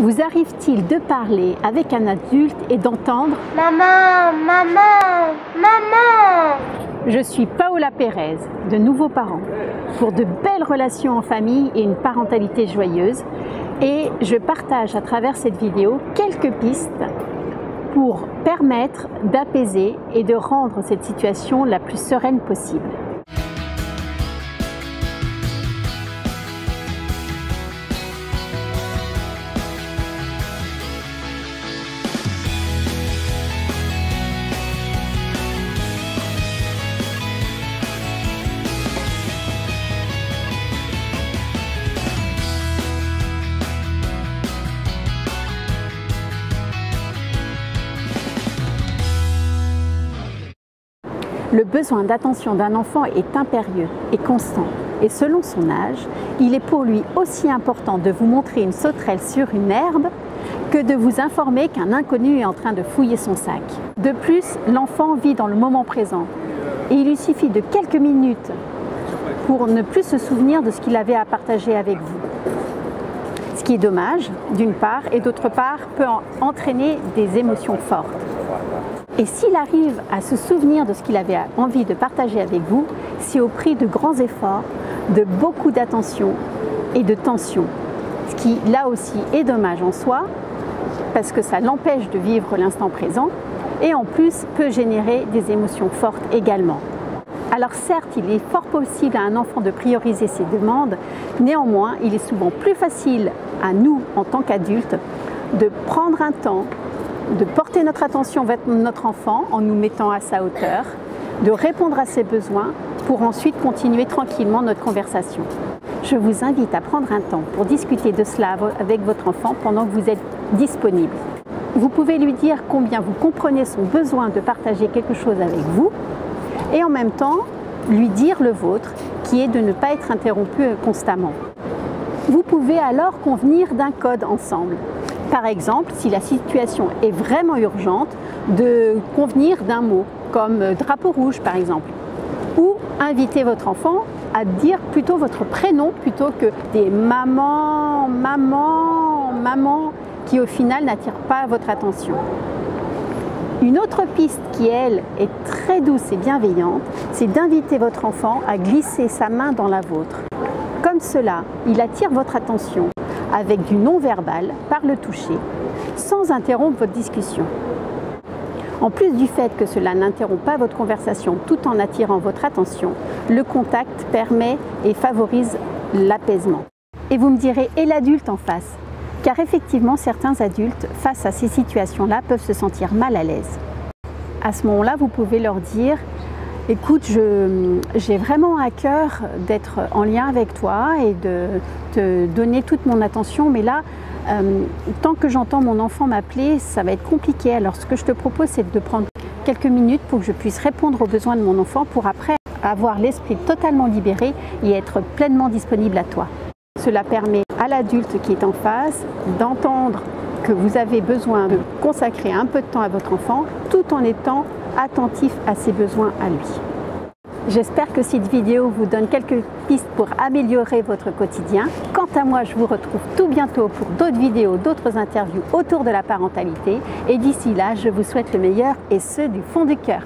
Vous arrive-t-il de parler avec un adulte et d'entendre « Maman, maman, maman » ? Je suis Paola Pérez, de Nouveaux Parents, pour de belles relations en famille et une parentalité joyeuse. Et je partage à travers cette vidéo quelques pistes pour permettre d'apaiser et de rendre cette situation la plus sereine possible. Le besoin d'attention d'un enfant est impérieux et constant. Et selon son âge, il est pour lui aussi important de vous montrer une sauterelle sur une herbe que de vous informer qu'un inconnu est en train de fouiller son sac. De plus, l'enfant vit dans le moment présent. Et il lui suffit de quelques minutes pour ne plus se souvenir de ce qu'il avait à partager avec vous. Ce qui est dommage, d'une part, et d'autre part, peut entraîner des émotions fortes. Et s'il arrive à se souvenir de ce qu'il avait envie de partager avec vous, c'est au prix de grands efforts, de beaucoup d'attention et de tension. Ce qui, là aussi, est dommage en soi, parce que ça l'empêche de vivre l'instant présent, et en plus peut générer des émotions fortes également. Alors certes, il est fort possible à un enfant de prioriser ses demandes, néanmoins, il est souvent plus facile à nous, en tant qu'adultes, de prendre un temps, de porter notre attention vers notre enfant en nous mettant à sa hauteur, de répondre à ses besoins pour ensuite continuer tranquillement notre conversation. Je vous invite à prendre un temps pour discuter de cela avec votre enfant pendant que vous êtes disponible. Vous pouvez lui dire combien vous comprenez son besoin de partager quelque chose avec vous et en même temps lui dire le vôtre qui est de ne pas être interrompu constamment. Vous pouvez alors convenir d'un code ensemble. Par exemple, si la situation est vraiment urgente, de convenir d'un mot, comme drapeau rouge par exemple. Ou inviter votre enfant à dire plutôt votre prénom plutôt que des maman, maman, maman, qui au final n'attirent pas votre attention. Une autre piste qui, elle, est très douce et bienveillante, c'est d'inviter votre enfant à glisser sa main dans la vôtre. Comme cela, il attire votre attention avec du non-verbal, par le toucher, sans interrompre votre discussion. En plus du fait que cela n'interrompt pas votre conversation tout en attirant votre attention, le contact permet et favorise l'apaisement. Et vous me direz, et l'adulte en face? Car effectivement, certains adultes, face à ces situations-là, peuvent se sentir mal à l'aise. À ce moment-là, vous pouvez leur dire: écoute, j'ai vraiment à cœur d'être en lien avec toi et de te donner toute mon attention, mais là, tant que j'entends mon enfant m'appeler, ça va être compliqué. Alors ce que je te propose, c'est de prendre quelques minutes pour que je puisse répondre aux besoins de mon enfant pour après avoir l'esprit totalement libéré et être pleinement disponible à toi. Cela permet à l'adulte qui est en face d'entendre que vous avez besoin de consacrer un peu de temps à votre enfant tout en étant attentif à ses besoins à lui. J'espère que cette vidéo vous donne quelques pistes pour améliorer votre quotidien. Quant à moi, je vous retrouve tout bientôt pour d'autres vidéos, d'autres interviews autour de la parentalité. Et d'ici là, je vous souhaite le meilleur et ce du fond du cœur.